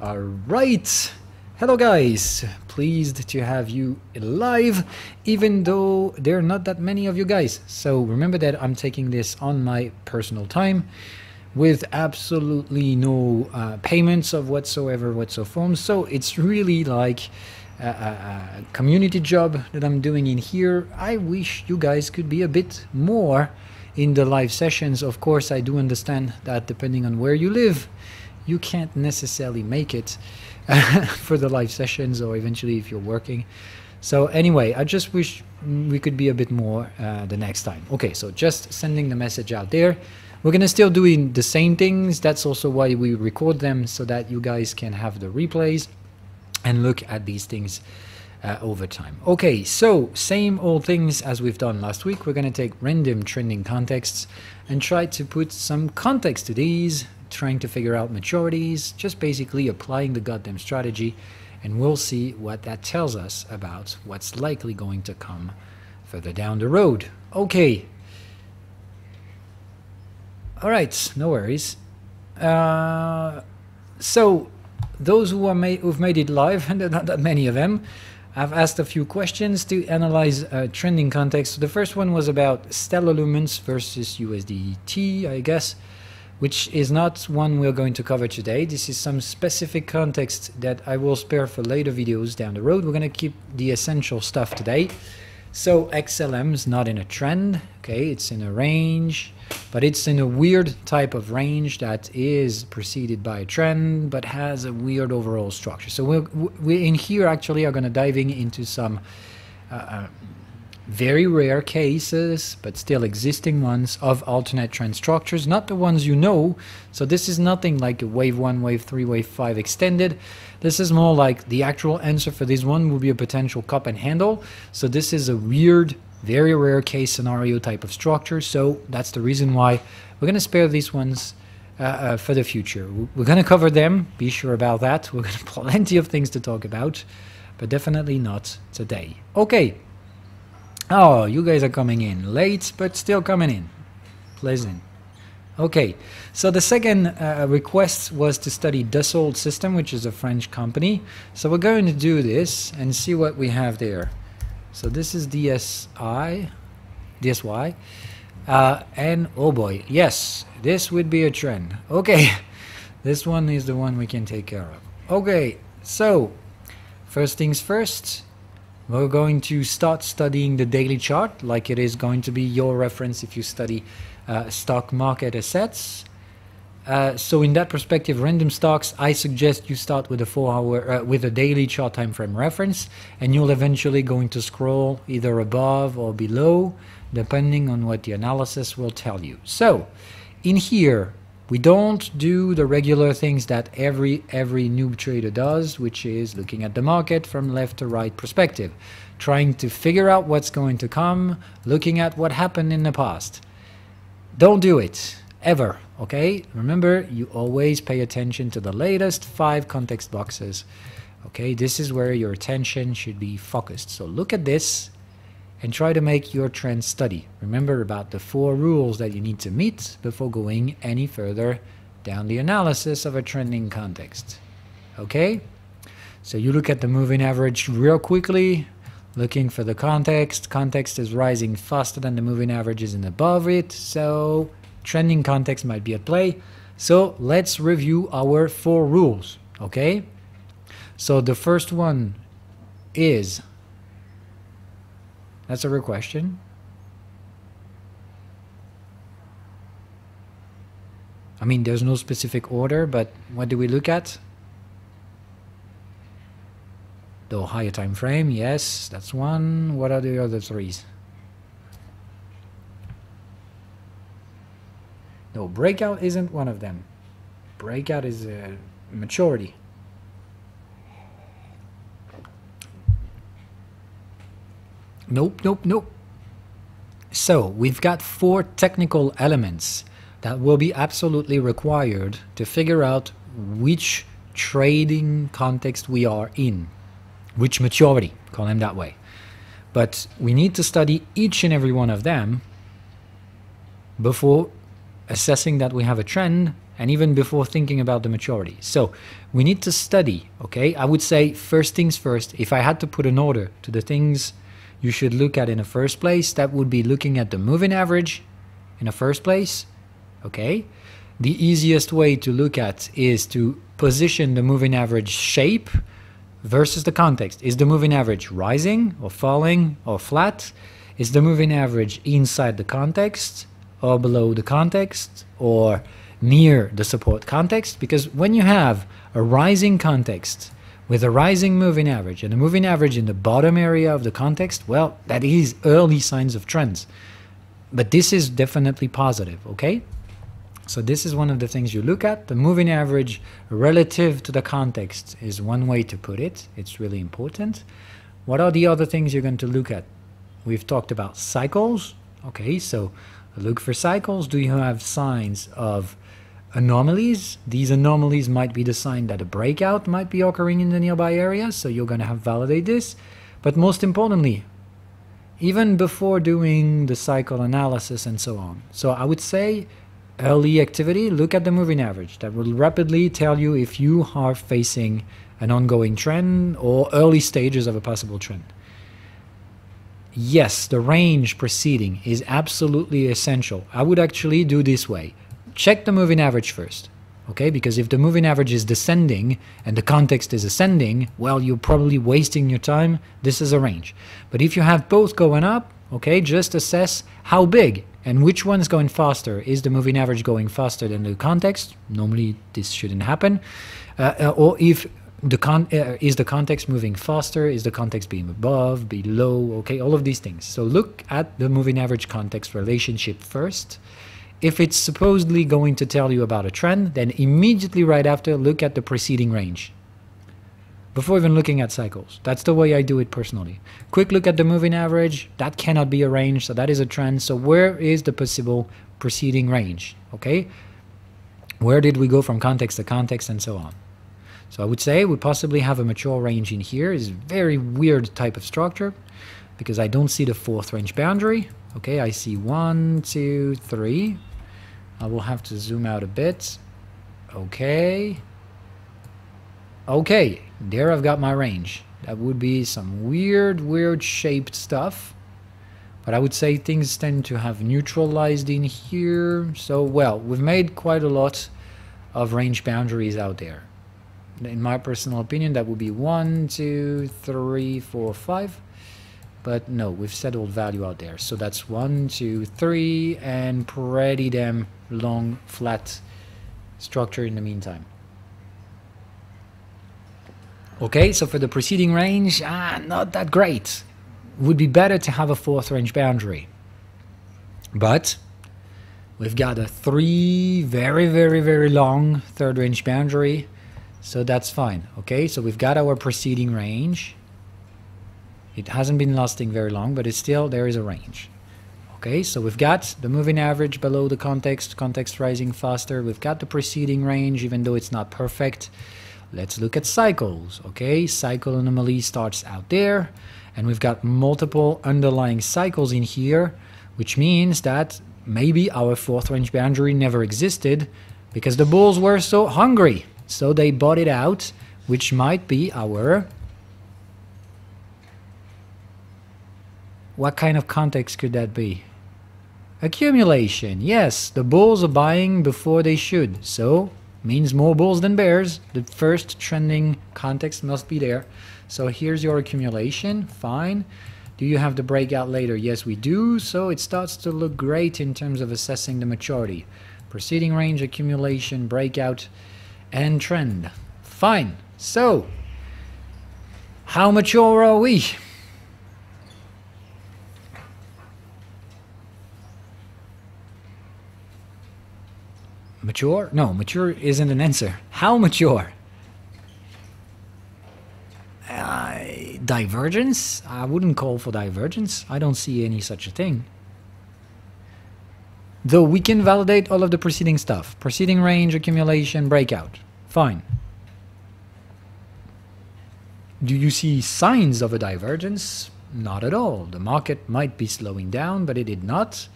Alright, hello guys, pleased to have you live, even though there are not that many of you guys. So remember that I'm taking this on my personal time with absolutely no payments of whatsoever form. So it's really like a community job that I'm doing in here. I wish you guys could be a bit more in the live sessions. Of course, I do understand that depending on where you live, you can't necessarily make it for the live sessions, or eventually if you're working. So anyway, I just wish we could be a bit more the next time. Okay, so just sending the message out there. We're gonna still doing the same things. That's also why we record them, so that you guys can have the replays and look at these things over time. Okay, so same old things as we've done last week. We're gonna take random trending contexts and try to put some context to these, trying to figure out maturities, just basically applying the goddamn strategy, and we'll see what that tells us about what's likely going to come further down the road. Okay. All right, no worries. So those who've made it live, and there are not that many of them, I've asked a few questions to analyze trending context. So the first one was about stellar lumens versus USDT, I guess, which is not one we're going to cover today. This is some specific context that I will spare for later videos down the road. We're going to keep the essential stuff today. So XLM is not in a trend, okay, it's in a range, but it's in a weird type of range that is preceded by a trend, but has a weird overall structure. So we in here actually are going to diving into some very rare cases, but still existing ones, of alternate trend structures, not the ones you know. So this is nothing like a wave 1, wave 3, wave 5 extended. This is more like the actual answer for this one will be a potential cup and handle. So this is a weird, very rare case scenario type of structure. So that's the reason why we're going to spare these ones for the future. We're going to cover them, be sure about that. We're going to plenty of things to talk about, but definitely not today. Okay. Oh, you guys are coming in late, but still coming in. Pleasant. Okay, so the second request was to study Dassault System, which is a French company. So we're going to do this and see what we have there. So this is DSY, and oh boy, yes, this would be a trend. Okay, this one is the one we can take care of. Okay, so first things first. We're going to start studying the daily chart, like it is going to be your reference if you study stock market assets. So in that perspective, random stocks, I suggest you start with a 4-hour, with a daily chart time frame reference, and you'll eventually going to scroll either above or below, depending on what the analysis will tell you. So in here, we don't do the regular things that every noob trader does, which is looking at the market from left to right perspective, trying to figure out what's going to come, looking at what happened in the past. Don't do it, ever, okay? Remember, you always pay attention to the latest 5 context boxes, okay? This is where your attention should be focused. So look at this and try to make your trend study. Remember about the 4 rules that you need to meet before going any further down the analysis of a trending context. Okay? So you look at the moving average real quickly, looking for the context. Context is rising faster than the moving averages and above it, so trending context might be at play. So let's review our 4 rules, okay? So the first one is, that's a real question. I mean, there's no specific order, but what do we look at? The higher time frame, yes, that's one. What are the other 3s? No, breakout isn't one of them. Breakout is a maturity. Nope, nope, nope. So we've got 4 technical elements that will be absolutely required to figure out which trading context we are in, which maturity, call them that way. But we need to study each and every one of them before assessing that we have a trend and even before thinking about the maturity. So we need to study, okay? I would say first things first. If I had to put an order to the things you should look at in the first place, that would be looking at the moving average in the first place, okay? The easiest way to look at is to position the moving average shape versus the context. Is the moving average rising or falling or flat? Is the moving average inside the context or below the context or near the support context? Because when you have a rising context with a rising moving average and a moving average in the bottom area of the context, well, that is early signs of trends. But this is definitely positive, okay? So this is one of the things you look at. The moving average relative to the context is one way to put it. It's really important. What are the other things you're going to look at? We've talked about cycles. Okay, so look for cycles. Do you have signs of anomalies? These anomalies might be the sign that a breakout might be occurring in the nearby area, so you're going to have to validate this. But most importantly, even before doing the cycle analysis and so on. So I would say early activity, look at the moving average. That will rapidly tell you if you are facing an ongoing trend or early stages of a possible trend. Yes, the range preceding is absolutely essential. I would actually do this way. Check the moving average first, okay? Because if the moving average is descending and the context is ascending, well, you're probably wasting your time. This is a range. But if you have both going up, okay, just assess how big and which one is going faster. Is the moving average going faster than the context? Normally this shouldn't happen. Or if is the context moving faster? Is the context being above, below? Okay, all of these things. So look at the moving average context relationship first. If it's supposedly going to tell you about a trend, then immediately right after look at the preceding range. Before even looking at cycles. That's the way I do it personally. Quick look at the moving average. That cannot be a range, so that is a trend. So where is the possible preceding range? Okay? Where did we go from context to context and so on? So I would say we possibly have a mature range in here. It's a very weird type of structure because I don't see the fourth range boundary. Okay, I see 1, 2, 3. I will have to zoom out a bit. Okay. Okay, there I've got my range. That would be some weird shaped stuff. But I would say things tend to have neutralized in here. So, well, we've made quite a lot of range boundaries out there. In my personal opinion, that would be 1, 2, 3, 4, 5. But no, we've settled value out there. So that's 1, 2, 3, and pretty damn long, flat structure in the meantime. Okay, so for the preceding range, not that great. Would be better to have a fourth range boundary. But we've got a 3 very long third range boundary. So that's fine. Okay, so we've got our preceding range. It hasn't been lasting very long, but it's still, there is a range. Okay, so we've got the moving average below the context, context rising faster. We've got the preceding range, even though it's not perfect. Let's look at cycles. Okay, cycle anomaly starts out there, and we've got multiple underlying cycles in here, which means that maybe our fourth range boundary never existed because the bulls were so hungry. So they bought it out, which might be our... What kind of context could that be? Accumulation. Yes, the bulls are buying before they should. So, means more bulls than bears. The first trending context must be there. So here's your accumulation. Fine. Do you have the breakout later? Yes, we do. So it starts to look great in terms of assessing the maturity. Preceding range, accumulation, breakout, and trend. Fine. So, how mature are we? Mature? No, mature isn't an answer. How mature? Divergence? I wouldn't call for divergence. I don't see any such a thing. Though we can validate all of the preceding stuff. Preceding range, accumulation, breakout. Fine. Do you see signs of a divergence? Not at all. The market might be slowing down, but it did not.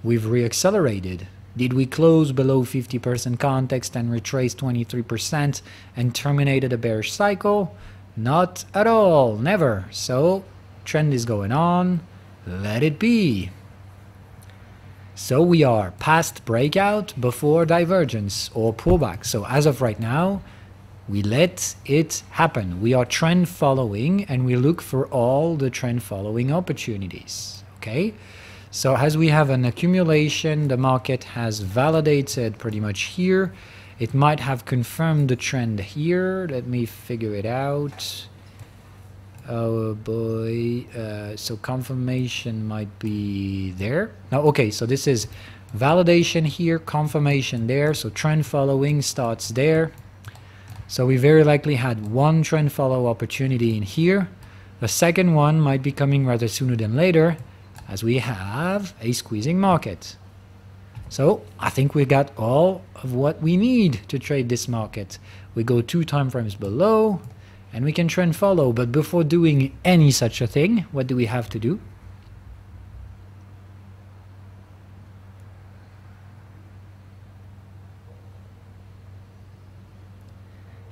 We've reaccelerated. Did we close below 50% context and retrace 23% and terminated a bearish cycle? Not at all, never. So trend is going on, let it be. So we are past breakout before divergence or pullback. So as of right now, we let it happen. We are trend following and we look for all the trend following opportunities. Okay, so as we have an accumulation, the market has validated pretty much here. It might have confirmed the trend here. Let me figure it out. Oh boy, so confirmation might be there. Now, okay, so this is validation here, confirmation there, so trend following starts there. So we very likely had one trend follow opportunity in here. The second one might be coming rather sooner than later, as we have a squeezing market. So I think we got all of what we need to trade this market. We go 2 time frames below, and we can trend follow, but before doing any such a thing, what do we have to do?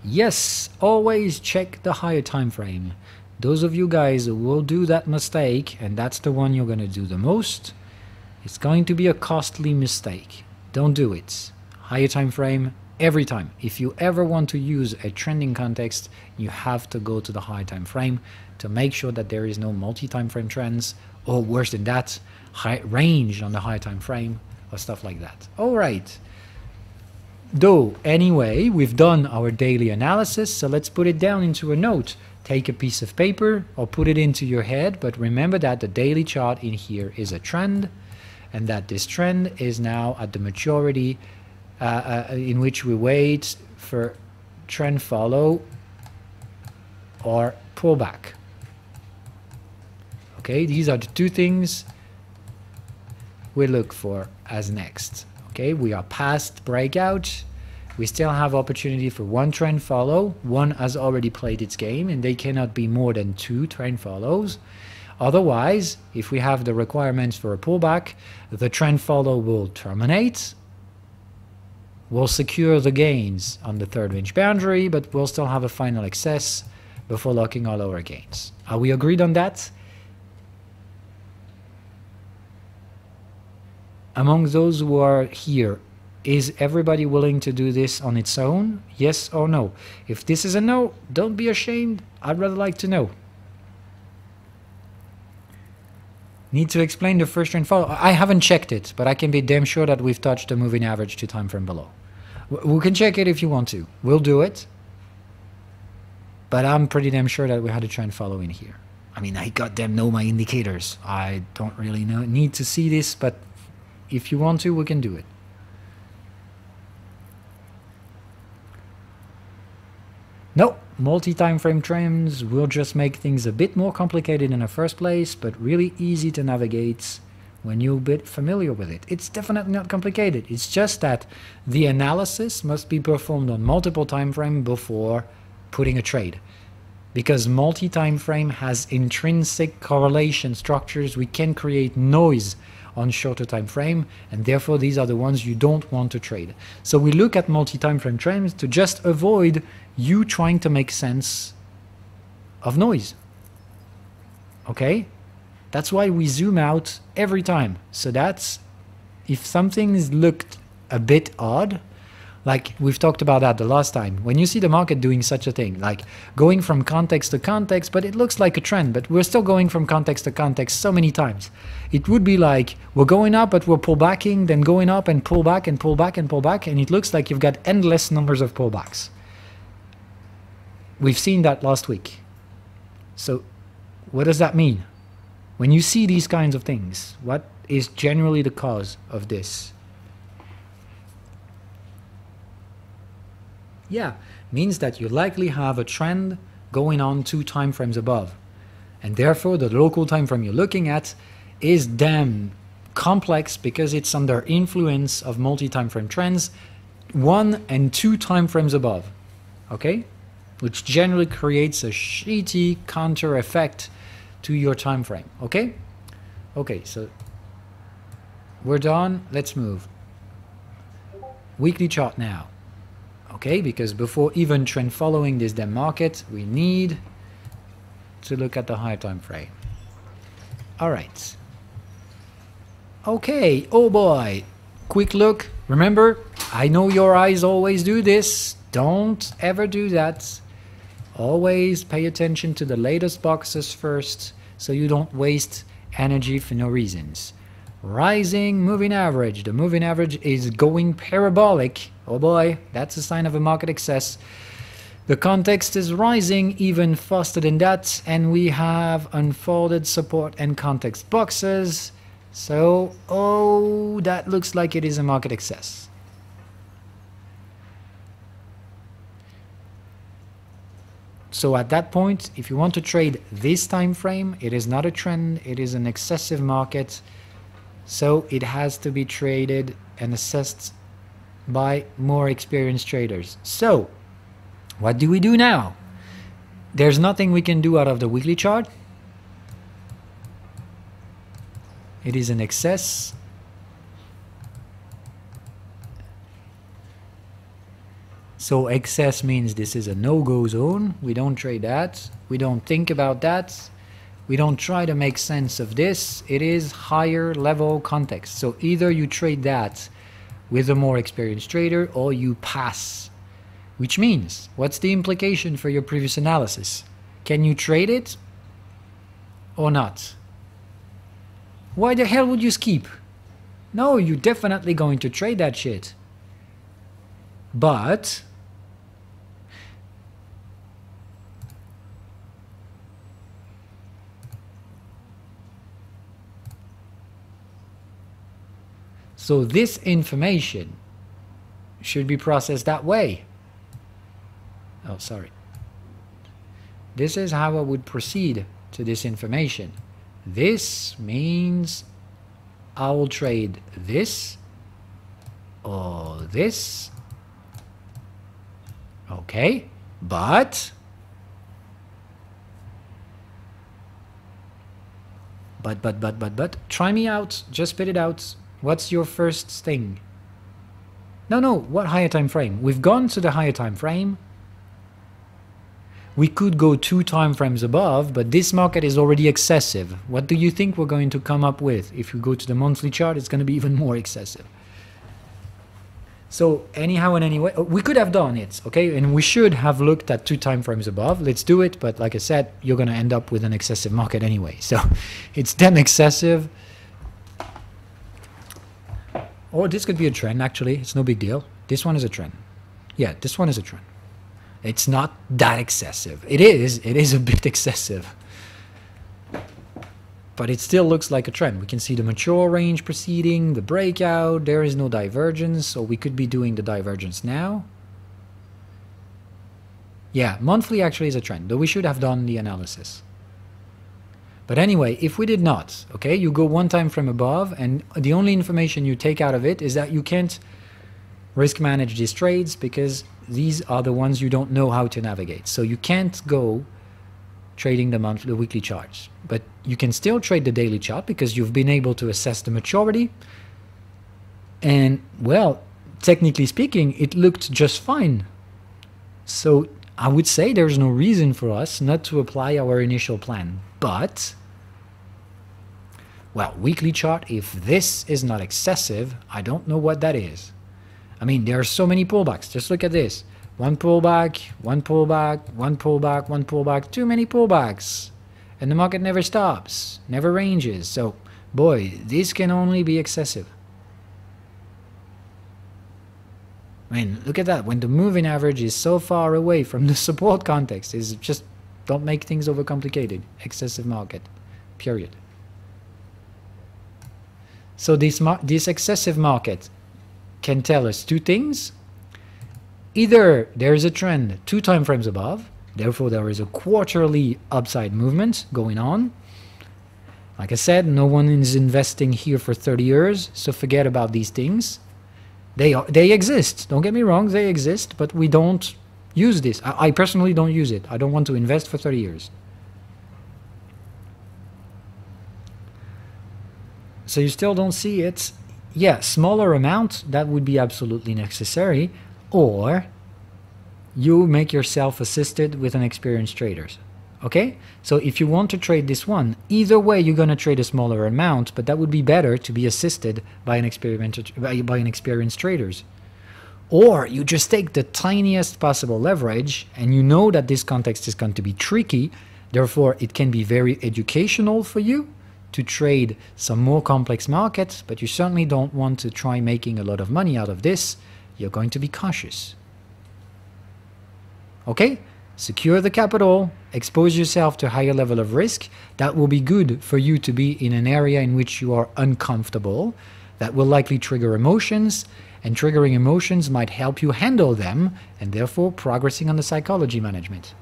Yes, always check the higher time frame. Those of you guys who will do that mistake, and that's the one you're going to do the most, it's going to be a costly mistake. Don't do it. Higher time frame every time. If you ever want to use a trending context, you have to go to the high time frame to make sure that there is no multi-time frame trends, or worse than that, high range on the high time frame or stuff like that. All right. Though, anyway, we've done our daily analysis, so let's put it down into a note. Take a piece of paper or put it into your head, but remember that the daily chart in here is a trend, and that this trend is now at the maturity in which we wait for trend follow or pullback. Okay, these are the 2 things we look for as next. Okay, we are past breakout. We still have opportunity for 1 trend follow. 1 has already played its game, and they cannot be more than 2 trend follows. Otherwise, if we have the requirements for a pullback, the trend follow will terminate. We'll secure the gains on the 3rd range boundary, but we'll still have a final excess before locking all our gains. Are we agreed on that? Among those who are here, is everybody willing to do this on its own? Yes or no? If this is a no, don't be ashamed. I'd rather like to know. Need to explain the first trend follow. I haven't checked it, but I can be damn sure that we've touched the moving average 2 time frame below. We can check it if you want to. We'll do it. But I'm pretty damn sure that we had a trend follow in here. I mean, I goddamn know my indicators. I don't really need to see this, but if you want to, we can do it. No, multi-time frame trends will just make things a bit more complicated in the first place, but really easy to navigate when you're a bit familiar with it. It's definitely not complicated. It's just that the analysis must be performed on multiple time frames before putting a trade. Because multi-time frame has intrinsic correlation structures, we can create noise on shorter time frame, and therefore these are the ones you don't want to trade. So we look at multi-time frame trends to just avoid you trying to make sense of noise. Okay? That's why we zoom out every time. So that's, if something's looked a bit odd, like we've talked about that the last time, when you see the market doing such a thing, like going from context to context, but it looks like a trend, but we're still going from context to context so many times. It would be like we're going up, but we're pullbacking, then going up and pull back and pull back and pull back, and it looks like you've got endless numbers of pullbacks. We've seen that last week. So what does that mean? When you see these kinds of things, what is generally the cause of this? Yeah, means that you likely have a trend going on 2 time frames above. And therefore the local time frame you're looking at is damn complex because it's under influence of multi-time frame trends 1 and 2 time frames above. Okay? Which generally creates a shitty counter effect to your time frame. Okay? Okay, so we're done. Let's move. weekly chart now. Okay, because before even trend following this damn market, we need to look at the higher time frame. All right. Okay, oh boy, quick look. Remember, I know your eyes always do this. Don't ever do that. Always pay attention to the latest boxes first, so you don't waste energy for no reasons. Rising moving average. The moving average is going parabolic. Oh boy, that's a sign of a market excess. The context is rising even faster than that, and we have unfolded support and context boxes. So, oh, that looks like it is a market excess. So at that point, if you want to trade this time frame, it is not a trend, it is an excessive market. So it has to be traded and assessed by more experienced traders. So what do we do now? There's nothing we can do out of the weekly chart. It is an excess. So excess means this is a no-go zone. We don't trade that. We don't think about that. We don't try to make sense of this. It is higher level context. So either you trade that with a more experienced trader or you pass. Which means, what's the implication for your previous analysis? Can you trade it or not? Why the hell would you skip? No, you're definitely going to trade that shit. But so this information should be processed that way. Oh, sorry. This is how I would proceed to this information. This means I will trade this or this. Okay, but try me out. Just spit it out. What's your first thing? No, what higher time frame? We've gone to the higher time frame. We could go 2 time frames above, but this market is already excessive. What do you think we're going to come up with? If you go to the monthly chart, it's going to be even more excessive. So anyhow and anyway, we could have done it, okay? And we should have looked at 2 time frames above. Let's do it, but like I said, you're going to end up with an excessive market anyway. So it's then excessive. Or this could be a trend, actually. It's no big deal. This one is a trend. Yeah, this one is a trend. It's not that excessive. It is a bit excessive. But it still looks like a trend. We can see the mature range proceeding, the breakout, there is no divergence, so we could be doing the divergence now. Yeah, monthly actually is a trend, though we should have done the analysis. But anyway, if we did not, okay, you go 1 time frame above, and the only information you take out of it is that you can't risk manage these trades because these are the ones you don't know how to navigate. So you can't go trading the weekly charts, but you can still trade the daily chart because you've been able to assess the maturity. And well, technically speaking, it looked just fine. So I would say there's no reason for us not to apply our initial plan. But, well, weekly chart, if this is not excessive, I don't know what that is. I mean, there are so many pullbacks. Just look at this. 1 pullback, 1 pullback, 1 pullback, 1 pullback, too many pullbacks. And the market never stops, never ranges. So, boy, this can only be excessive. I mean, look at that. When the moving average is so far away from the support context, is just don't make things overcomplicated. Excessive market, period. So this excessive market can tell us 2 things. Either there is a trend 2 time frames above, therefore there is a quarterly upside movement going on. Like I said, no one is investing here for 30 years, so forget about these things. They exist, don't get me wrong, they exist, but we don't use this. I personally don't use it. I don't want to invest for 30 years. So you still don't see it. yeah, smaller amount, that would be absolutely necessary, or you make yourself assisted with an experienced traders. Okay, so if you want to trade this one, either way you're going to trade a smaller amount, but that would be better to be assisted by an experienced traders. Or you just take the tiniest possible leverage, and you know that this context is going to be tricky, therefore it can be very educational for you to trade some more complex markets, but you certainly don't want to try making a lot of money out of this. You're going to be cautious. Okay? Secure the capital, expose yourself to a higher level of risk. That will be good for you to be in an area in which you are uncomfortable. That will likely trigger emotions, and triggering emotions might help you handle them, and therefore progressing on the psychology management.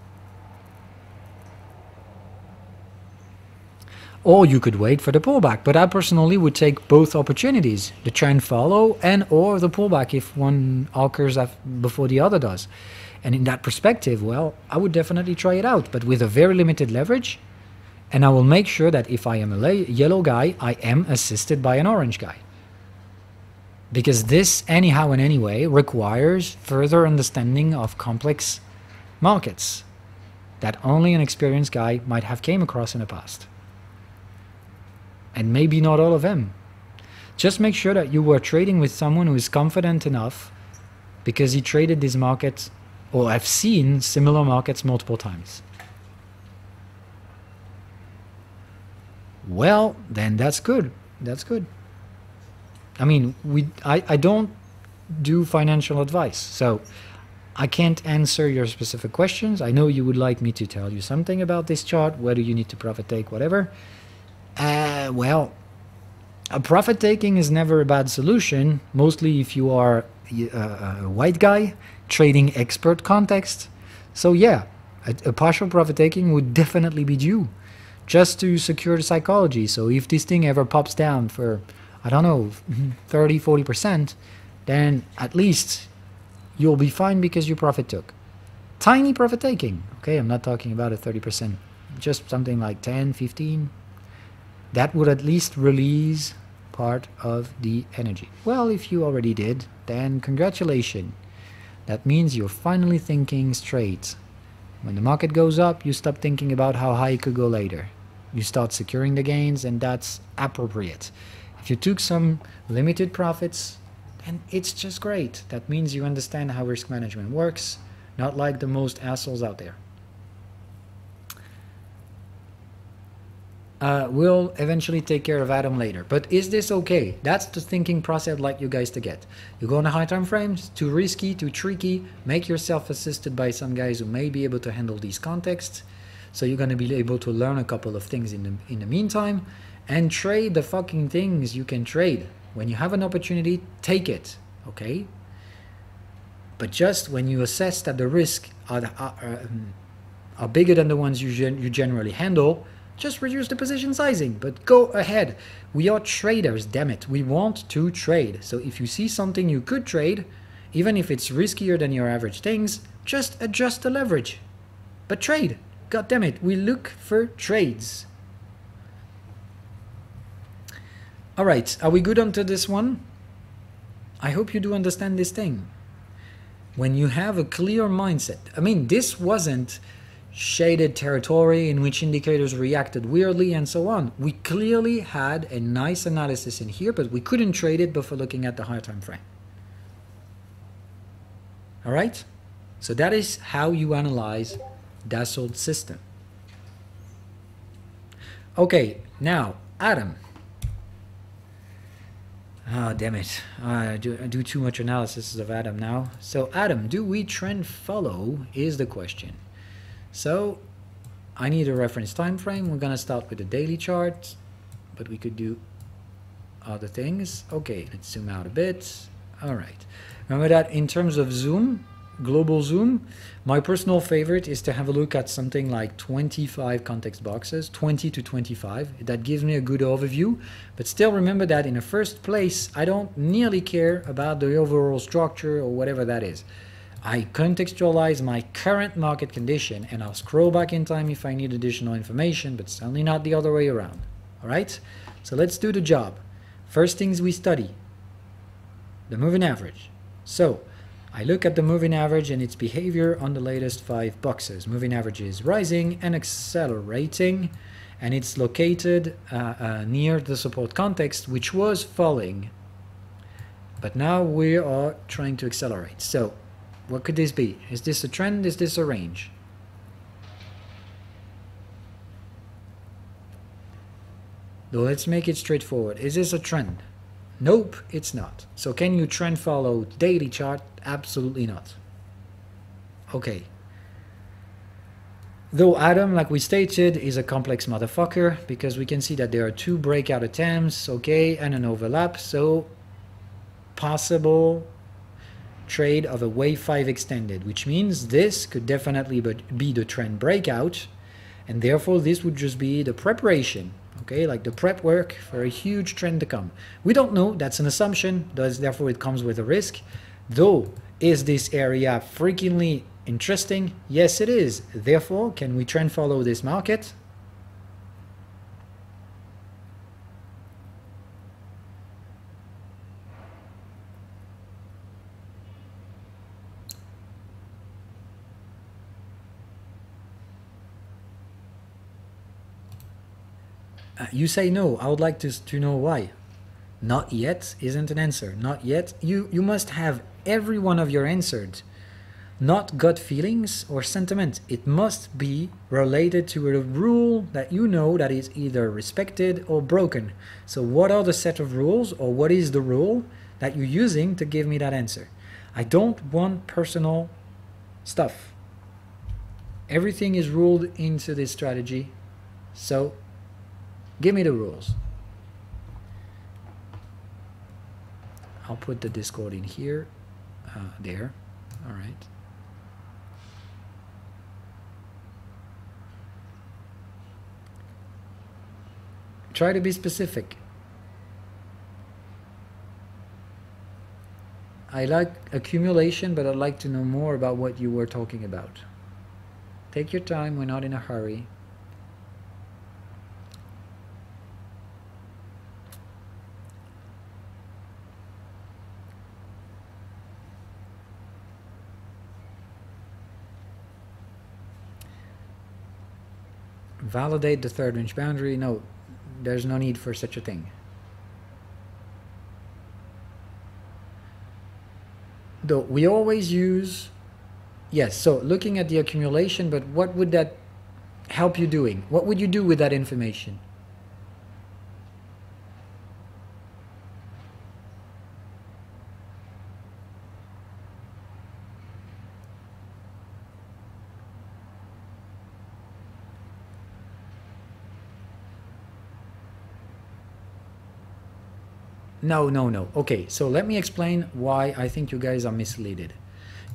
Or you could wait for the pullback, but I personally would take both opportunities, the trend follow and or the pullback if one occurs before the other does. And in that perspective, well, I would definitely try it out, but with a very limited leverage, and I will make sure that if I am a yellow guy, I am assisted by an orange guy. Because this, anyhow and anyway, requires further understanding of complex markets that only an experienced guy might have came across in the past. And maybe not all of them. Just make sure that you were trading with someone who is confident enough because he traded this market or have seen similar markets multiple times. Well, then that's good. That's good. I mean, I don't do financial advice, so I can't answer your specific questions. I know you would like me to tell you something about this chart, whether you need to profit take, whatever. Well, a profit taking is never a bad solution, mostly if you are a white guy trading expert context. So yeah, a partial profit taking would definitely be due just to secure the psychology. So if this thing ever pops down for, I don't know, 30-40%, then at least you'll be fine because you profit took. Tiny profit taking, okay, I'm not talking about a 30%, just something like 10, 15. That would at least release part of the energy. Well, if you already did, then congratulations. That means you're finally thinking straight. When the market goes up, you stop thinking about how high it could go later. You start securing the gains, and that's appropriate. If you took some limited profits, then it's just great. That means you understand how risk management works, not like the most assholes out there. We'll eventually take care of Adam later. But is this okay? That's the thinking process I'd like you guys to get. You go on the high time frames, too risky, too tricky, make yourself assisted by some guys who may be able to handle these contexts. So you're going to be able to learn a couple of things in the meantime, and trade the fucking things you can trade. When you have an opportunity, take it, okay? But just when you assess that the risks are bigger than the ones you generally handle, just reduce the position sizing, but go ahead. We are traders, damn it. We want to trade. So if you see something you could trade, even if it's riskier than your average things, just adjust the leverage. But trade. God damn it. We look for trades. All right. Are we good onto this one? I hope you do understand this thing. When you have a clear mindset, I mean, this wasn't shaded territory in which indicators reacted weirdly and so on. We clearly had a nice analysis in here, but we couldn't trade it before looking at the higher time frame. All right? So that is how you analyze Dassault system. Okay, now, Adam. Oh, damn it. I do too much analysis of Adam now. So, Adam, do we trend follow is the question. So I need a reference time frame. We're going to start with the daily chart, but we could do other things. Okay, let's zoom out a bit. All right. Remember that in terms of zoom, global zoom, my personal favorite is to have a look at something like 25 context boxes, 20 to 25. That gives me a good overview. But still remember that in the first place, I don't nearly care about the overall structure or whatever that is. I contextualize my current market condition, and I'll scroll back in time if I need additional information, but certainly not the other way around. All right? So let's do the job. First things we study. the moving average. So I look at the moving average and its behavior on the latest 5 boxes. Moving average is rising and accelerating, and it's located near the support context, which was falling. But now we are trying to accelerate. So what could this be? Is this a trend? Is this a range? So let's make it straightforward. Is this a trend? Nope, it's not. So can you trend follow daily chart? Absolutely not. Okay. Though Adam, like we stated, is a complex motherfucker, because we can see that there are 2 breakout attempts, okay, and an overlap. So possible trade of a wave 5 extended, which means this could definitely be the trend breakout, and therefore this would just be the preparation, okay, like the prep work for a huge trend to come. We don't know, that's an assumption, therefore it comes with a risk. Though, is this area freakingly interesting? Yes, it is. Therefore, can we trend follow this market? You say no. I would like to know why. Not yet isn't an answer. Not yet. You must have every one of your answers. Not gut feelings or sentiment. It must be related to a rule that you know that is either respected or broken. So what are the set of rules, or what is the rule that you're using to give me that answer? I don't want personal stuff. Everything is ruled into this strategy. So give me the rules. I'll put the Discord in here. There. All right. Try to be specific. I like accumulation, but I'd like to know more about what you were talking about. Take your time. We're not in a hurry. Validate the 3rd range boundary. No, there's no need for such a thing. Though we always use, yes, so looking at the accumulation, but what would that help you doing? What would you do with that information? No. Okay, so let me explain why I think you guys are misleaded.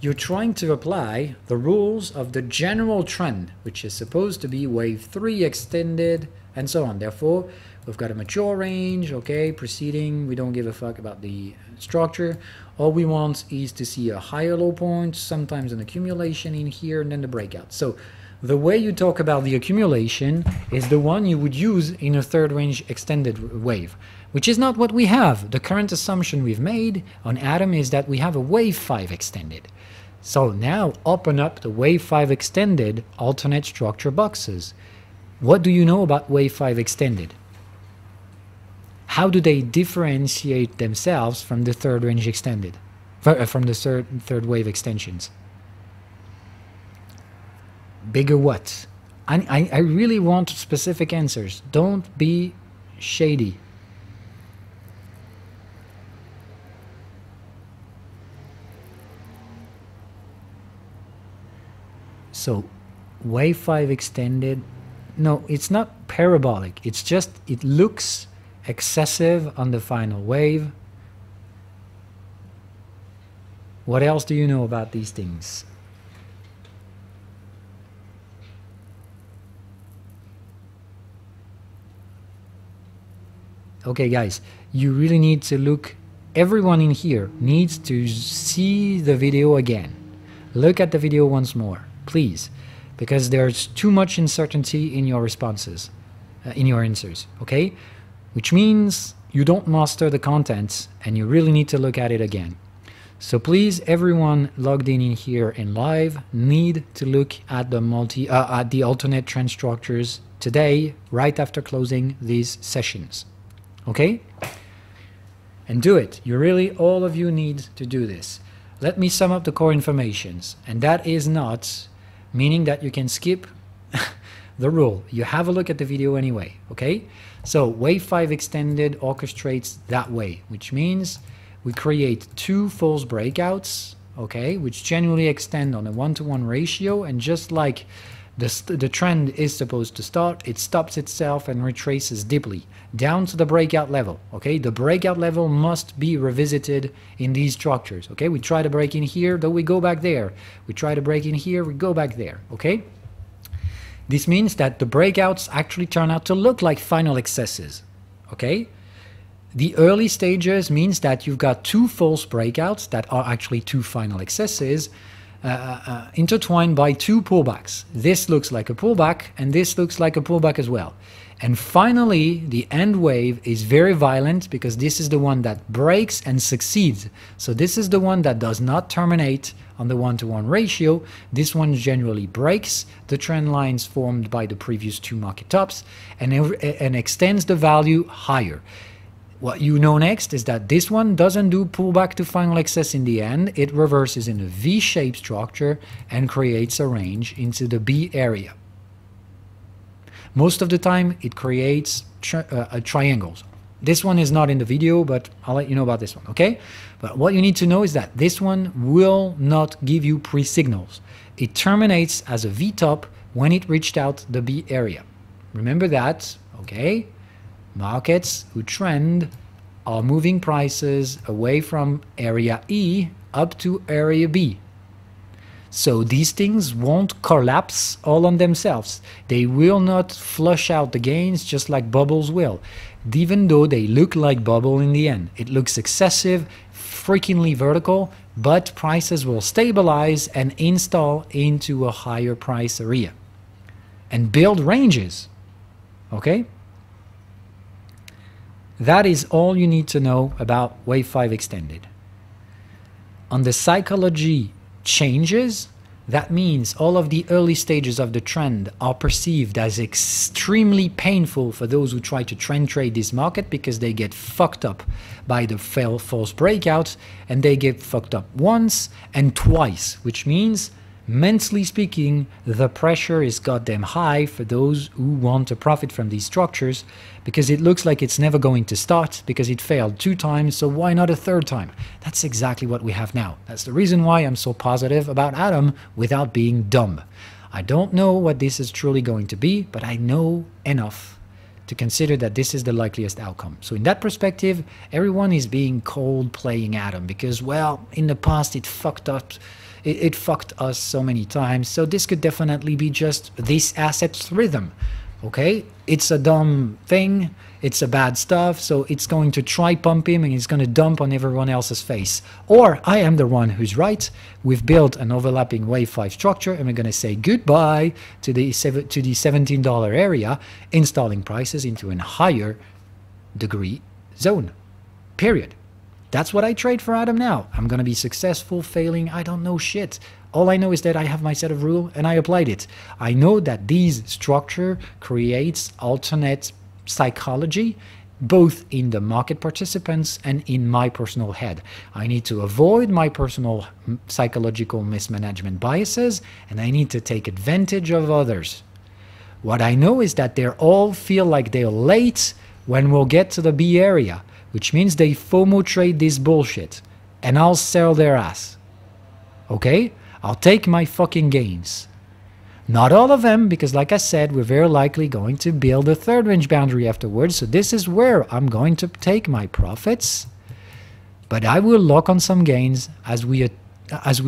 You're trying to apply the rules of the general trend, which is supposed to be wave 3 extended and so on. Therefore, we've got a mature range, okay, preceding, we don't give a fuck about the structure. All we want is to see a higher low point, sometimes an accumulation in here, and then the breakout. So the way you talk about the accumulation is the one you would use in a 3rd range extended wave, which is not what we have. The current assumption we've made on Atom is that we have a wave 5 extended. So now open up the wave 5 extended alternate structure boxes. What do you know about wave 5 extended? How do they differentiate themselves from the 3rd range extended, from the third wave extensions? Bigger what? I really want specific answers. Don't be shady. So wave 5 extended, no, it's not parabolic. It's just, it looks excessive on the final wave. What else do you know about these things? Okay, guys, you really need to look, everyone in here needs to see the video again. Look at the video once more, please, because there's too much uncertainty in your responses, in your answers, okay? Which means you don't master the content and you really need to look at it again. So please, everyone logged in here in live need to look at the alternate trend structures today, right after closing these sessions. Okay? And do it. You really, all of you need to do this. Let me sum up the core informations. And that is not meaning that you can skip the rule. You have a look at the video anyway. Okay? So wave 5 extended orchestrates that way, which means we create two false breakouts, okay, which generally extend on a 1-to-1 ratio, and just like the trend is supposed to start, it stops itself and retraces deeply down to the breakout level. Okay, the breakout level must be revisited in these structures. Okay, we try to break in here, though we go back there. We try to break in here, we go back there. Okay, this means that the breakouts actually turn out to look like final excesses. Okay, the early stages means that you've got two false breakouts that are actually two final excesses intertwined by two pullbacks. This looks like a pullback and this looks like a pullback as well. And finally, the end wave is very violent because this is the one that breaks and succeeds. So this is the one that does not terminate on the 1-to-1 ratio. This one generally breaks the trend lines formed by the previous two market tops and extends the value higher. What you know next is that this one doesn't do pullback to final excess in the end. It reverses in a V-shaped structure and creates a range into the B area. Most of the time it creates triangles. This one is not in the video, but I'll let you know about this one, okay? But what you need to know is that this one will not give you pre-signals. It terminates as a V-top when it reached out the B area. Remember that, okay? Markets who trend are moving prices away from area E up to area B. So these things won't collapse all on themselves. They will not flush out the gains just like bubbles will, even though they look like bubble in the end. It looks excessive, freakingly vertical, but prices will stabilize and install into a higher price area and build ranges. Okay? That is all you need to know about wave 5 extended. On the psychology changes, that means all of the early stages of the trend are perceived as extremely painful for those who try to trend trade this market because they get fucked up by the false breakouts, and they get fucked up once and twice, which means mentally speaking, the pressure is goddamn high for those who want to profit from these structures because it looks like it's never going to start because it failed 2 times, so why not a 3rd time? That's exactly what we have now. That's the reason why I'm so positive about Atom without being dumb. I don't know what this is truly going to be, but I know enough to consider that this is the likeliest outcome. So in that perspective, everyone is being cold playing Atom because, well, in the past it fucked up. It fucked us so many times, so this could definitely be just this asset's rhythm. Okay, it's a dumb thing, it's a bad stuff, so it's going to try pump him and it's going to dump on everyone else's face. Or I am the one who's right. We've built an overlapping wave 5 structure and we're going to say goodbye to the $17 area, installing prices into a higher degree zone. Period. That's what I trade for Atom now. I'm going to be successful, failing, I don't know shit. All I know is that I have my set of rules and I applied it. I know that this structure creates alternate psychology, both in the market participants and in my personal head. I need to avoid my personal psychological mismanagement biases, and I need to take advantage of others. What I know is that they all feel like they're late when we'll get to the B area, which means they FOMO trade this bullshit, and I'll sell their ass. Okay? I'll take my fucking gains. Not all of them, because like I said, we're very likely going to build a 3rd range boundary afterwards, so this is where I'm going to take my profits, but I will lock on some gains as we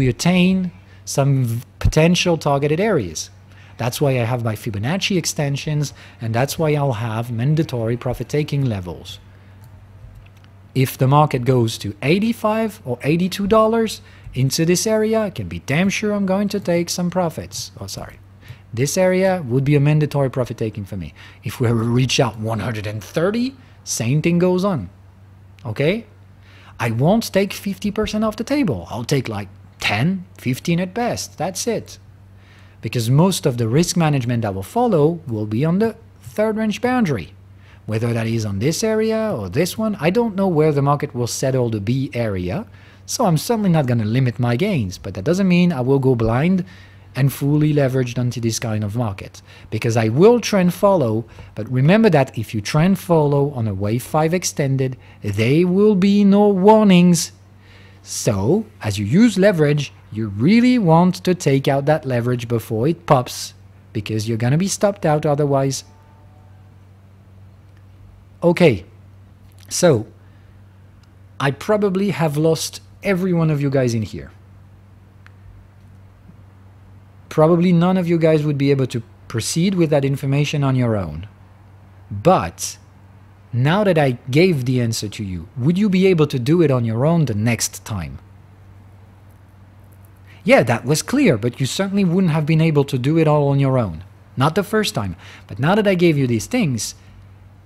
attain some potential targeted areas. That's why I have my Fibonacci extensions, and that's why I'll have mandatory profit-taking levels. If the market goes to $85 or $82 into this area, I can be damn sure I'm going to take some profits. Oh, sorry. This area would be a mandatory profit taking for me. If we reach out 130, same thing goes on. okay? I won't take 50% off the table. I'll take like 10, 15 at best. That's it. Because most of the risk management that will follow will be on the third range boundary. Whether that is on this area or this one, I don't know where the market will settle the B area, so I'm certainly not going to limit my gains, but that doesn't mean I will go blind and fully leveraged onto this kind of market, because I will trend follow, but remember that if you trend follow on a wave 5 extended, there will be no warnings. So, as you use leverage, you really want to take out that leverage before it pops, because you're going to be stopped out otherwise. Okay, so I probably have lost every one of you guys in here. Probably none of you guys would be able to proceed with that information on your own. But now that I gave the answer to you, would you be able to do it on your own the next time? Yeah, that was clear, but you certainly wouldn't have been able to do it all on your own. Not the first time. But now that I gave you these things,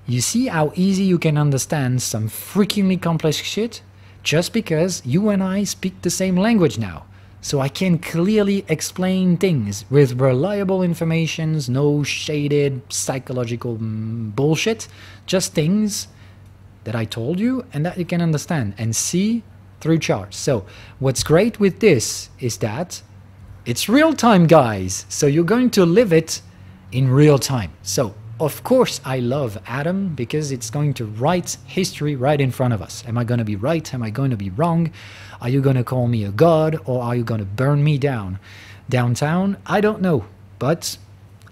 you see how easy you can understand some freakingly complex shit just because you and I speak the same language now. So I can clearly explain things with reliable informations, no shaded psychological bullshit, just things that I told you and that you can understand and see through charts. So what's great with this is that it's real time, guys. So you're going to live it in real time. So of course I love Atom because it's going to write history right in front of us. Am I going to be right? Am I going to be wrong? Are you going to call me a god, or are you going to burn me down downtown? I don't know, but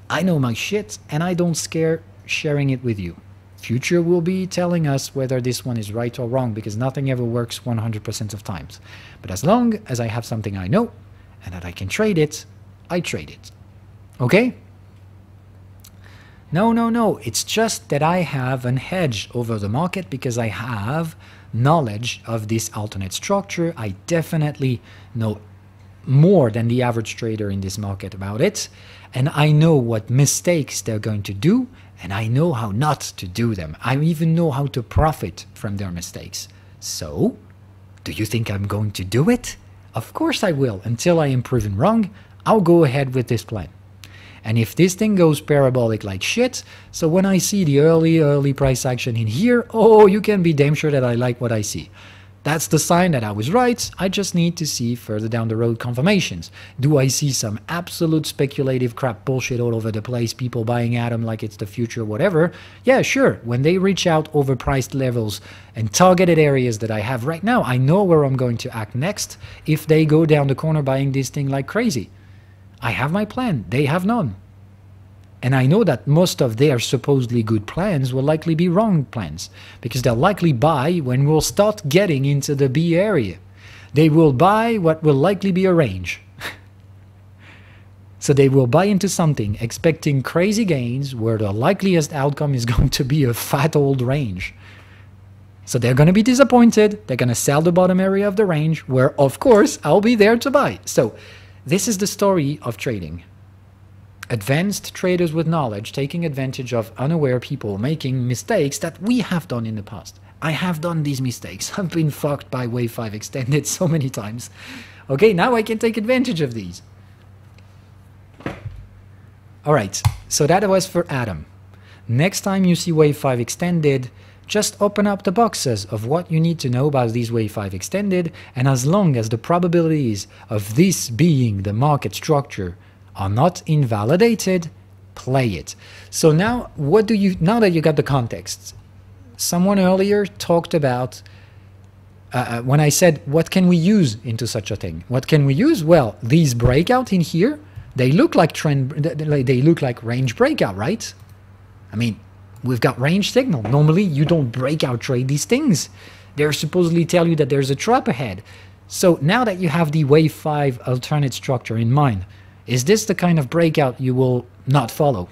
I know my shit and I don't scare sharing it with you. Future will be telling us whether this one is right or wrong, because nothing ever works 100% of times. But as long as I have something I know and that I can trade it, I trade it. Okay? No, it's just that I have an hedge over the market because I have knowledge of this alternate structure. I definitely know more than the average trader in this market about it, and I know what mistakes they're going to do, and I know how not to do them. I even know how to profit from their mistakes. So, do you think I'm going to do it? Of course I will. Until I am proven wrong, I'll go ahead with this plan. And if this thing goes parabolic like shit, so when I see the early price action in here, oh, you can be damn sure that I like what I see. That's the sign that I was right. I just need to see further down the road confirmations. Do I see some absolute speculative crap bullshit all over the place, people buying Atom like it's the future, whatever? Yeah, sure. When they reach out overpriced levels and targeted areas that I have right now, I know where I'm going to act next if they go down the corner buying this thing like crazy. I have my plan. They have none. And I know that most of their supposedly good plans will likely be wrong plans, because they'll likely buy when we'll start getting into the B area. They will buy what will likely be a range. So they will buy into something expecting crazy gains where the likeliest outcome is going to be a fat old range. So they're going to be disappointed. They're going to sell the bottom area of the range where, of course, I'll be there to buy. So this is the story of trading. Advanced traders with knowledge taking advantage of unaware people making mistakes that we have done in the past. I have done these mistakes. I've been fucked by wave 5 extended so many times. Okay, now I can take advantage of these. Alright, so that was for Atom. Next time you see wave 5 extended, just open up the boxes of what you need to know about these wave 5 extended, and as long as the probabilities of this being the market structure are not invalidated, play it. So now, now that you got the context, someone earlier talked about, when I said, what can we use into such a thing? What can we use? Well, these breakout in here, they look like they look like range breakout, right? I mean, we've got range signal. Normally, you don't breakout trade these things. They're supposedly tell you that there's a trap ahead. So now that you have the wave 5 alternate structure in mind, is this the kind of breakout you will not follow?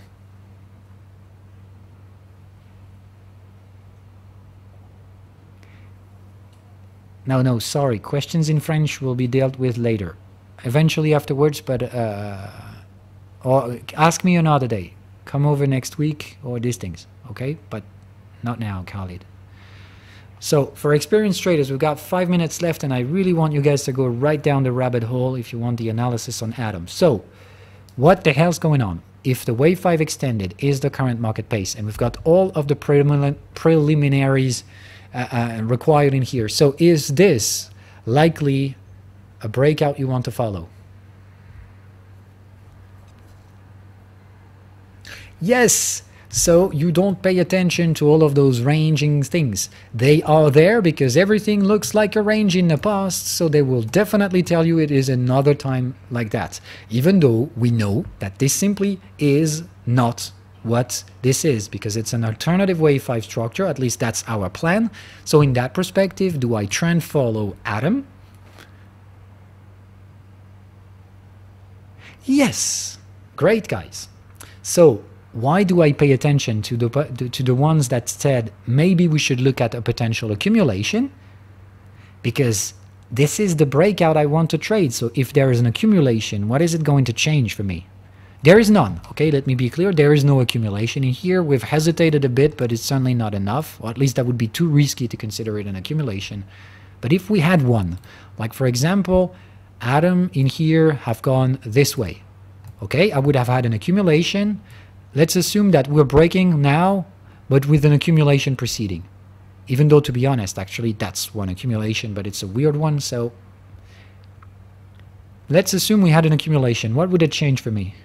No, sorry. Questions in French will be dealt with later. Eventually afterwards, but or ask me another day. Come over next week or these things, okay? But not now, Khalid. So for experienced traders, we've got 5 minutes left, and I really want you guys to go right down the rabbit hole if you want the analysis on atoms. So what the hell's going on? If the wave 5 extended is the current market pace, and we've got all of the preliminaries required in here, so is this likely a breakout you want to follow? Yes! So you don't pay attention to all of those ranging things. They are there because everything looks like a range in the past, so they will definitely tell you it is another time like that. Even though we know that this simply is not what this is, because it's an alternative wave 5 structure, at least that's our plan. So in that perspective, do I trend follow Atom? Yes! Great, guys. So why do I pay attention to the ones that said maybe we should look at a potential accumulation? Because this is the breakout I want to trade. So if there is an accumulation, what is it going to change for me? There is none. Okay, let me be clear. There is no accumulation in here. We've hesitated a bit, but it's certainly not enough. Or at least that would be too risky to consider it an accumulation. But if we had one, like for example, Atom in here have gone this way. Okay, I would have had an accumulation. Let's assume that we're breaking now, but with an accumulation preceding. Even though, to be honest, actually, that's one accumulation, but it's a weird one, so let's assume we had an accumulation. What would it change for me?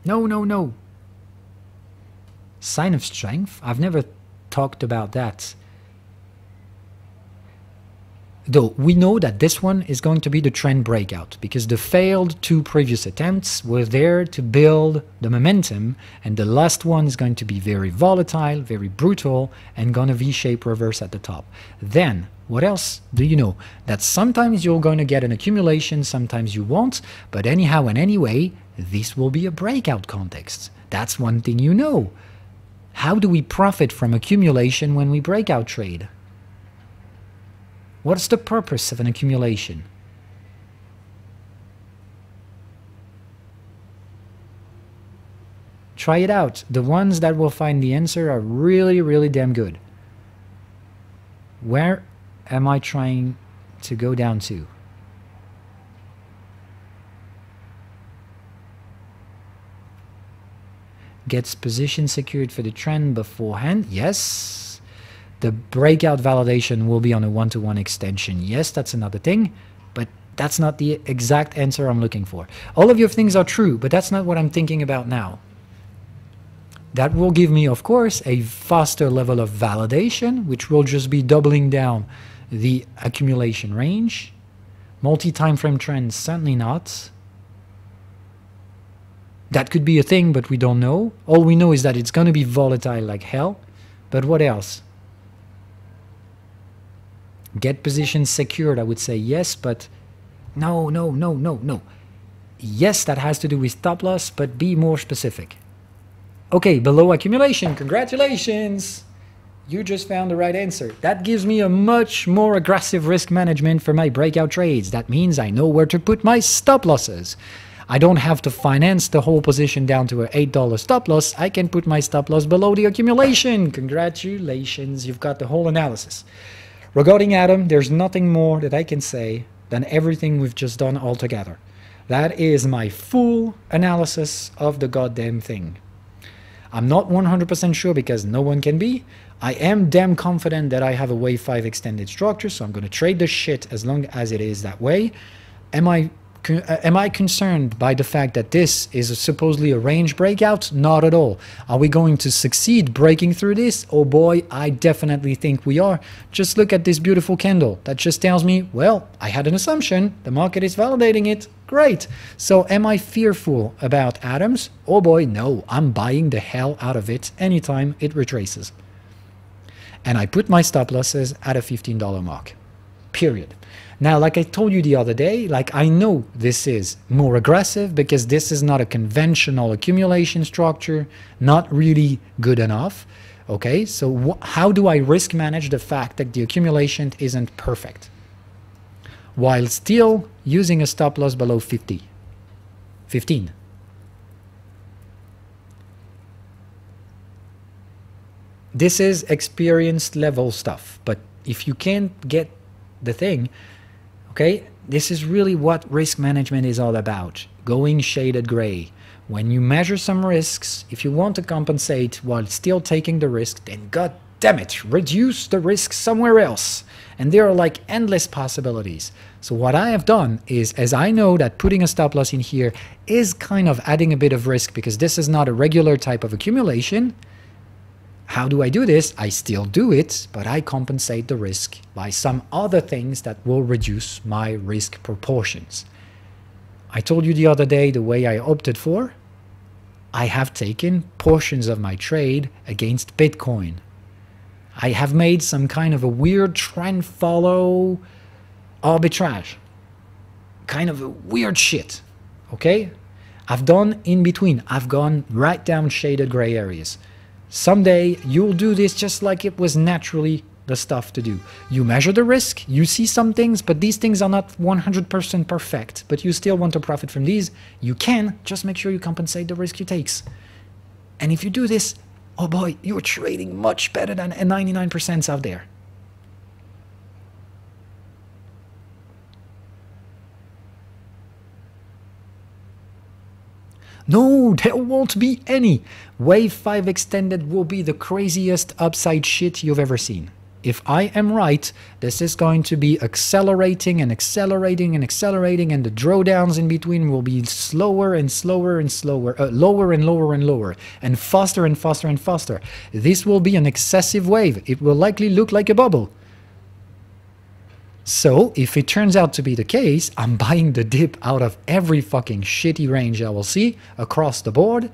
No, no, no. Sign of strength? I've never talked about that. Though we know that this one is going to be the trend breakout, because the failed 2 previous attempts were there to build the momentum, and the last one is going to be very volatile, very brutal, and gonna V-shape reverse at the top. Then, what else do you know? That sometimes you're going to get an accumulation, sometimes you won't, but anyhow and anyway, this will be a breakout context. That's one thing you know. How do we profit from accumulation when we breakout trade? What's the purpose of an accumulation? Try it out. The ones that will find the answer are really, really damn good. Where am I trying to go down to? Gets position secured for the trend beforehand. Yes. The breakout validation will be on a one-to-one extension. Yes, that's another thing, but that's not the exact answer I'm looking for. All of your things are true, but that's not what I'm thinking about now. That will give me, of course, a faster level of validation, which will just be doubling down the accumulation range. Multi-time frame trends, certainly not. That could be a thing, but we don't know. All we know is that it's going to be volatile like hell. But what else? Get positions secured, I would say yes, but no, no, no, no, no. Yes, that has to do with stop loss, but be more specific. Okay, below accumulation, congratulations! You just found the right answer. That gives me a much more aggressive risk management for my breakout trades. That means I know where to put my stop losses. I don't have to finance the whole position down to an $8 stop loss. I can put my stop loss below the accumulation. Congratulations, you've got the whole analysis. Regarding Atom, there's nothing more that I can say than everything we've just done altogether. That is my full analysis of the goddamn thing. I'm not 100% sure because no one can be. I am damn confident that I have a wave 5 extended structure, so I'm going to trade the shit as long as it is that way. Am I concerned by the fact that this is supposedly a range breakout? Not at all. Are we going to succeed breaking through this? Oh boy, I definitely think we are. Just look at this beautiful candle. That just tells me, well, I had an assumption. The market is validating it. Great. So am I fearful about atoms? Oh boy, no. I'm buying the hell out of it anytime it retraces. And I put my stop losses at a $15 mark. Period. Now, like I told you the other day, like I know this is more aggressive because this is not a conventional accumulation structure, not really good enough. Okay, so how do I risk manage the fact that the accumulation isn't perfect while still using a stop loss below 15? this is experienced level stuff. But if you can't get the thing, okay, this is really what risk management is all about. Going shaded gray. When you measure some risks, if you want to compensate while still taking the risk, then god damn it, reduce the risk somewhere else. And there are like endless possibilities. So what I have done is, as I know that putting a stop loss in here is kind of adding a bit of risk because this is not a regular type of accumulation. How do I do this? I still do it, but I compensate the risk by some other things that will reduce my risk proportions. I told you the other day the way I opted for. I have taken portions of my trade against Bitcoin. I have made some kind of a weird trend follow arbitrage. Kind of a weird shit. Okay? I've done in between. I've gone right down shaded gray areas. Someday you'll do this just like it was naturally the stuff to do. You measure the risk, you see some things, but these things are not 100% perfect, but you still want to profit from these. You can, just make sure you compensate the risk you take. And if you do this, oh boy, you're trading much better than 99% out there. No, there won't be any. Wave 5 extended will be the craziest upside shit you've ever seen. If I am right, this is going to be accelerating and accelerating and accelerating, and the drawdowns in between will be slower and slower and slower, lower and lower and lower, and faster and faster and faster. This will be an excessive wave. It will likely look like a bubble. So, if it turns out to be the case, I'm buying the dip out of every fucking shitty range I will see across the board.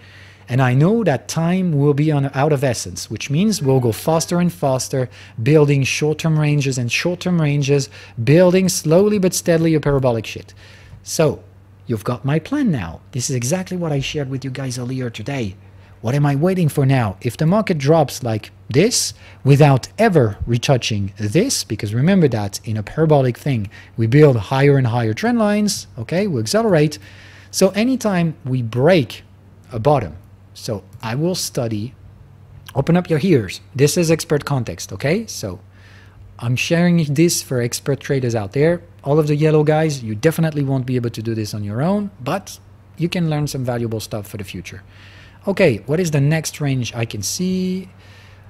And I know that time will be out of essence, which means we'll go faster and faster, building short-term ranges and short-term ranges, building slowly but steadily a parabolic shit. So, you've got my plan now. This is exactly what I shared with you guys earlier today. What am I waiting for now? If the market drops like this, without ever retouching this, because remember that in a parabolic thing, we build higher and higher trend lines, okay, we accelerate. So anytime we break a bottom, so I will study, open up your ears. This is expert context, okay? So I'm sharing this for expert traders out there. All of the yellow guys, you definitely won't be able to do this on your own, but you can learn some valuable stuff for the future. Okay, what is the next range I can see?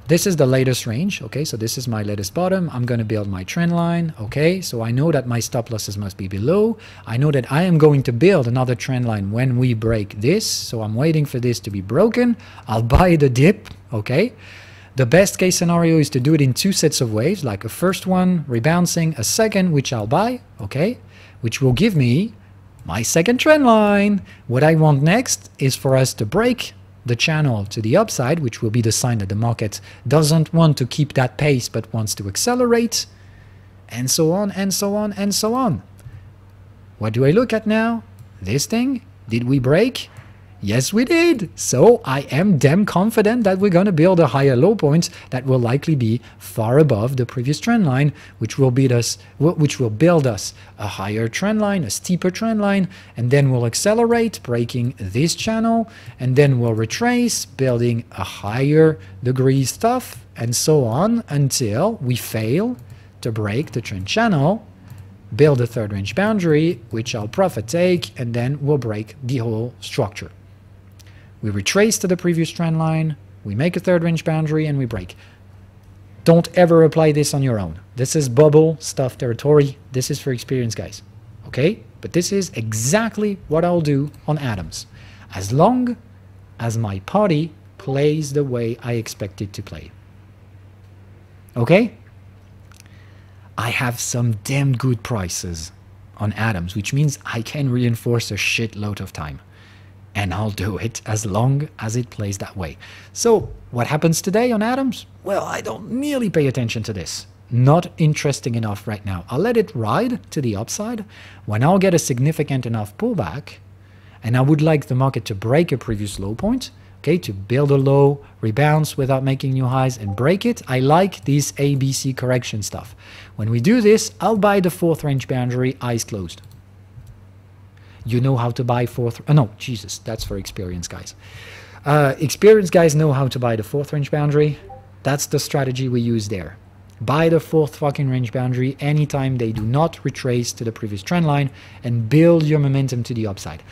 This is the latest range, okay, so this is my latest bottom. I'm going to build my trend line, okay, so I know that my stop losses must be below. I know that I am going to build another trend line when we break this, so I'm waiting for this to be broken. I'll buy the dip, okay. The best case scenario is to do it in two sets of waves, like a first one rebouncing, a second, which I'll buy, okay, which will give me my second trend line. What I want next is for us to break the channel to the upside, which will be the sign that the market doesn't want to keep that pace but wants to accelerate, and so on and so on and so on. What do I look at now? This thing? Did we break? Yes, we did. So I am damn confident that we're going to build a higher low point that will likely be far above the previous trend line, which will build us a higher trend line, a steeper trend line, and then we'll accelerate, breaking this channel, and then we'll retrace, building a higher degree stuff, and so on until we fail to break the trend channel, build a third range boundary, which I'll profit take, and then we'll break the whole structure. We retrace to the previous trend line, we make a third range boundary, and we break. Don't ever apply this on your own. This is bubble stuff territory. This is for experienced guys. Okay? But this is exactly what I'll do on atoms. As long as my party plays the way I expect it to play. Okay? I have some damn good prices on atoms, which means I can reinforce a shitload of time. And I'll do it as long as it plays that way. So, what happens today on atoms? Well, I don't nearly pay attention to this. Not interesting enough right now. I'll let it ride to the upside. When I'll get a significant enough pullback, and I would like the market to break a previous low point, okay, to build a low, rebounds without making new highs, and break it. I like this ABC correction stuff. When we do this, I'll buy the fourth range boundary, eyes closed. You know how to buy fourth... Oh, no, Jesus, that's for experienced guys. Experienced guys know how to buy the fourth range boundary. That's the strategy we use there. Buy the fourth fucking range boundary anytime they do not retrace to the previous trend line and build your momentum to the upside.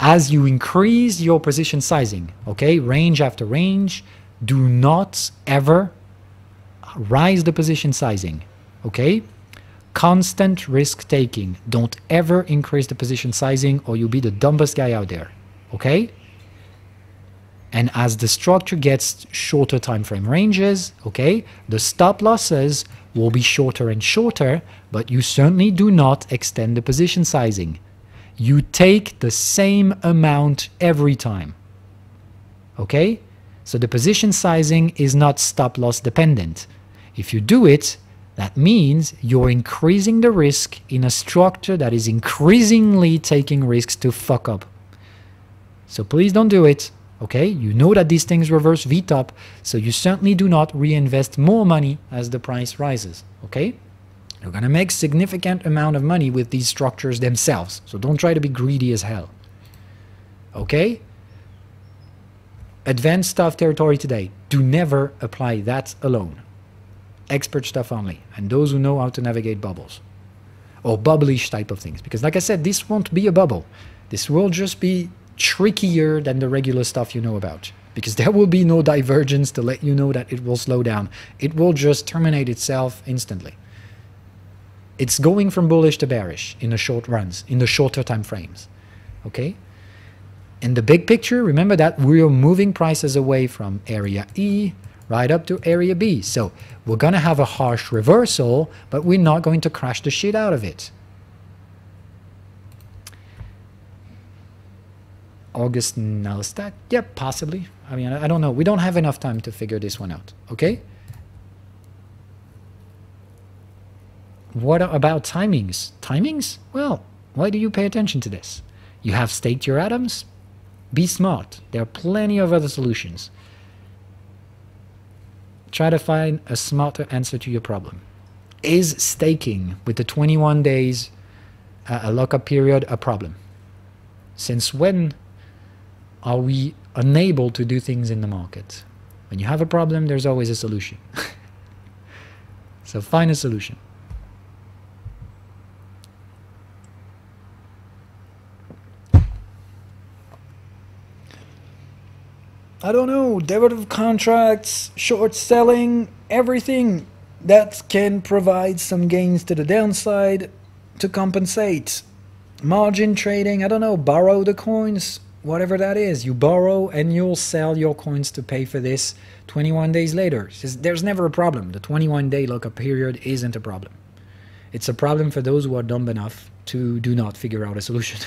As you increase your position sizing, okay, range after range, do not ever rise the position sizing, okay? Constant risk taking. Don't ever increase the position sizing or you'll be the dumbest guy out there, okay? And as the structure gets shorter time frame ranges, okay, the stop losses will be shorter and shorter, but you certainly do not extend the position sizing. You take the same amount every time, okay? So the position sizing is not stop loss dependent. If you do it, that means you're increasing the risk in a structure that is increasingly taking risks to fuck up. So please don't do it. Okay, you know that these things reverse VTOP, so you certainly do not reinvest more money as the price rises, okay? You're going to make significant amount of money with these structures themselves, so don't try to be greedy as hell, okay? Advanced stuff territory today. Do never apply that alone. Expert stuff only, and those who know how to navigate bubbles, or bubblish type of things, because like I said, this won't be a bubble. This will just be trickier than the regular stuff you know about, because there will be no divergence to let you know that it will slow down. It will just terminate itself instantly. It's going from bullish to bearish in the short runs, in the shorter time frames, okay? In the big picture, remember that we're moving prices away from area E right up to area B. So we're going to have a harsh reversal, but we're not going to crash the shit out of it. August Nasdaq? Yeah, possibly. I mean, I don't know. We don't have enough time to figure this one out, okay? What about timings? Timings? Well, why do you pay attention to this? You have staked your atoms? Be smart. There are plenty of other solutions. Try to find a smarter answer to your problem. Is staking with the 21 days a lockup period a problem? Since when are we unable to do things in the market? When you have a problem, there's always a solution. So find a solution. I don't know, derivative contracts, short selling, everything that can provide some gains to the downside to compensate. Margin trading, I don't know, borrow the coins, whatever that is. You borrow and you'll sell your coins to pay for this 21 days later. There's never a problem. The 21-day lockup period isn't a problem. It's a problem for those who are dumb enough to do not figure out a solution.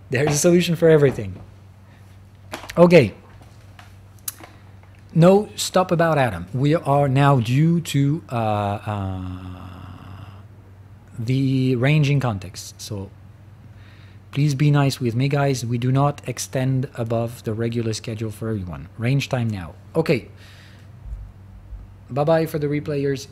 There's a solution for everything. Okay. No stop about Adam. We are now due to the ranging context. So please be nice with me, guys. We do not extend above the regular schedule for everyone. Range time now. Okay. Bye-bye for the replayers.